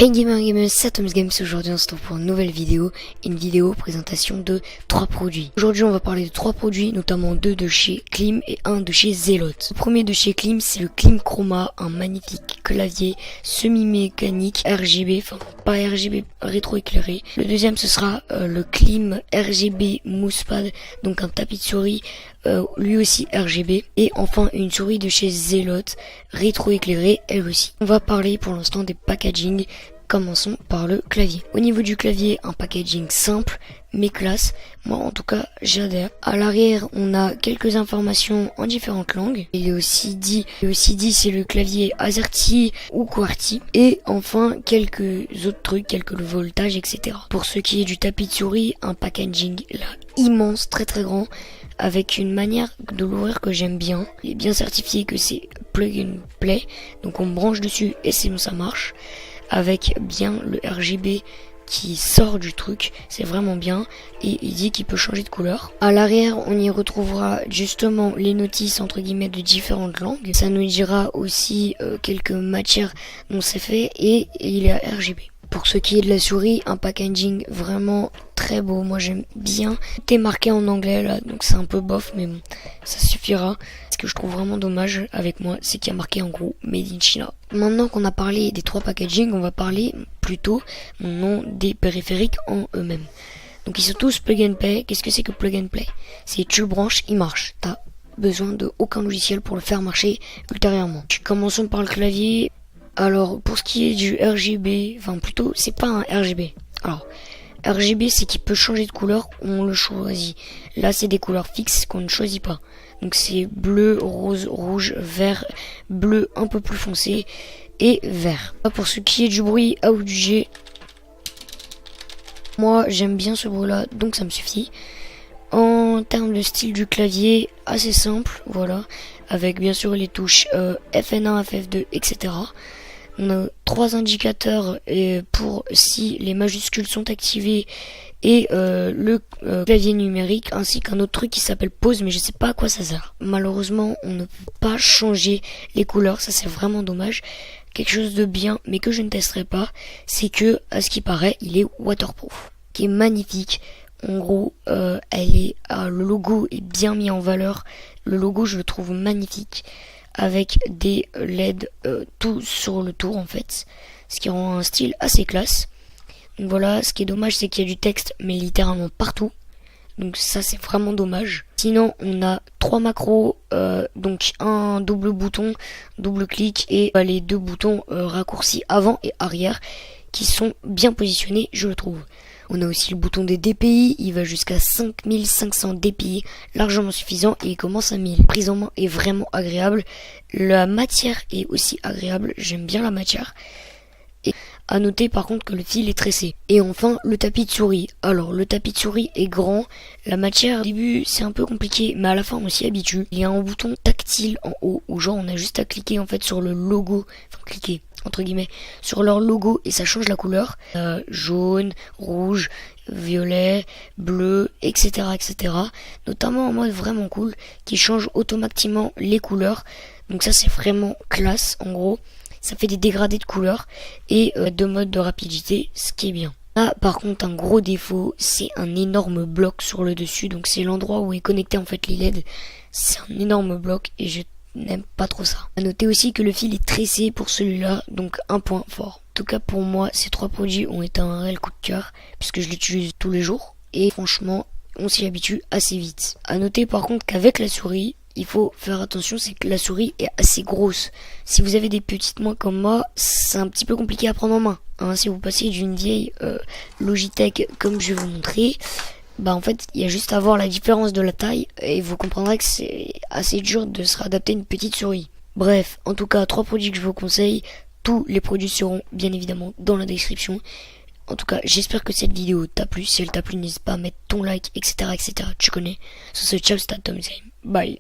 Hey gamers, c'est Atoms Games. Aujourd'hui on se retrouve pour une nouvelle vidéo, présentation de 3 produits. Aujourd'hui on va parler de 3 produits, notamment 2 de chez Klim et 1 de chez Zealot. Le premier de chez Klim, c'est le Klim Chroma, un magnifique clavier semi-mécanique RGB, enfin pas RGB, rétroéclairé. Le deuxième ce sera le Klim RGB Mousepad, donc un tapis de souris, lui aussi RGB. Et enfin une souris de chez Zealot, rétroéclairée elle aussi. On va parler pour l'instant des packaging. Commençons par le clavier. Au niveau du clavier, un packaging simple mais classe. Moi en tout cas j'adhère. À l'arrière on a quelques informations en différentes langues. Il est aussi dit c'est le clavier AZERTY ou QWERTY. Et enfin quelques autres trucs, quelques voltages, etc. Pour ce qui est du tapis de souris, un packaging là immense, très grand, avec une manière de l'ouvrir que j'aime bien. Il est bien certifié que c'est plug and play, donc on branche dessus et c'est bon, ça marche. Avec bien le RGB qui sort du truc, c'est vraiment bien, et il dit qu'il peut changer de couleur. À l'arrière on y retrouvera justement les notices entre guillemets de différentes langues. Ça nous dira aussi quelques matières dont c'est fait, et il est à RGB. Pour ce qui est de la souris, un packaging vraiment très beau, moi j'aime bien. Tout est marqué en anglais là, donc c'est un peu bof, mais bon, ça suffira. Ce que je trouve vraiment dommage avec moi, c'est qu'il y a marqué en gros Made in China. Maintenant qu'on a parlé des 3 packaging, on va parler plutôt des périphériques en eux-mêmes. Donc ils sont tous plug and play. Qu'est-ce que c'est que plug and play? C'est tu le branches, il marche. T'as besoin de aucun logiciel pour le faire marcher ultérieurement. Commençons par le clavier. Alors pour ce qui est du RGB, enfin plutôt c'est pas un RGB. Alors RGB c'est qu'il peut changer de couleur, on le choisit. Là c'est des couleurs fixes qu'on ne choisit pas. Donc c'est bleu, rose, rouge, vert, bleu un peu plus foncé et vert. Pour ce qui est du bruit audio, moi j'aime bien ce bruit là, donc ça me suffit. En termes de style du clavier, assez simple, voilà, avec bien sûr les touches FN1, FF2, etc. On a 3 indicateurs pour si les majuscules sont activées, et le clavier numérique, ainsi qu'un autre truc qui s'appelle pause, mais je sais pas à quoi ça sert. Malheureusement on ne peut pas changer les couleurs, ça c'est vraiment dommage. Quelque chose de bien mais que je ne testerai pas, c'est que à ce qui paraît il est waterproof, qui est magnifique. En gros le logo est bien mis en valeur. Le logo je le trouve magnifique, avec des LED tout sur le tour en fait, ce qui rend un style assez classe. Donc voilà, ce qui est dommage c'est qu'il y a du texte mais littéralement partout, donc ça c'est vraiment dommage. Sinon on a 3 macros, donc un double bouton, double clic, et les 2 boutons raccourcis avant et arrière qui sont bien positionnés je le trouve. On a aussi le bouton des DPI, il va jusqu'à 5500 DPI, largement suffisant, et il commence à 1000. Prise en main est vraiment agréable, la matière est aussi agréable, j'aime bien la matière. Et à noter par contre que le fil est tressé. Et enfin le tapis de souris. Alors le tapis de souris est grand, la matière au début c'est un peu compliqué mais à la fin on s'y habitue. Il y a un bouton tactile en haut où genre on a juste à cliquer en fait sur le logo, enfin cliquer entre guillemets sur leur logo et ça change la couleur, jaune, rouge, violet, bleu, etc., notamment en mode vraiment cool qui change automatiquement les couleurs. Donc ça c'est vraiment classe. En gros ça fait des dégradés de couleurs et 2 modes de rapidité, ce qui est bien. Là par contre un gros défaut, c'est un énorme bloc sur le dessus, donc c'est l'endroit où est connecté en fait les LED. C'est un énorme bloc et je n'aime pas trop ça. À noter aussi que le fil est tressé pour celui-là, donc un point fort. En tout cas pour moi ces 3 produits ont été un réel coup de cœur puisque je l'utilise tous les jours et franchement on s'y habitue assez vite. À noter par contre qu'avec la souris, il faut faire attention, c'est que la souris est assez grosse. Si vous avez des petites mains comme moi, c'est un petit peu compliqué à prendre en main, hein. Si vous passez d'une vieille Logitech comme je vais vous montrer, bah en fait il y a juste à voir la différence de la taille et vous comprendrez que c'est assez dur de se réadapter à une petite souris. Bref, en tout cas 3 produits que je vous conseille. Tous les produits seront bien évidemment dans la description. En tout cas j'espère que cette vidéo t'a plu. Si elle t'a plu n'hésite pas à mettre ton like, etc., tu connais. Sur ce, ciao, c'était Atoms Games, bye.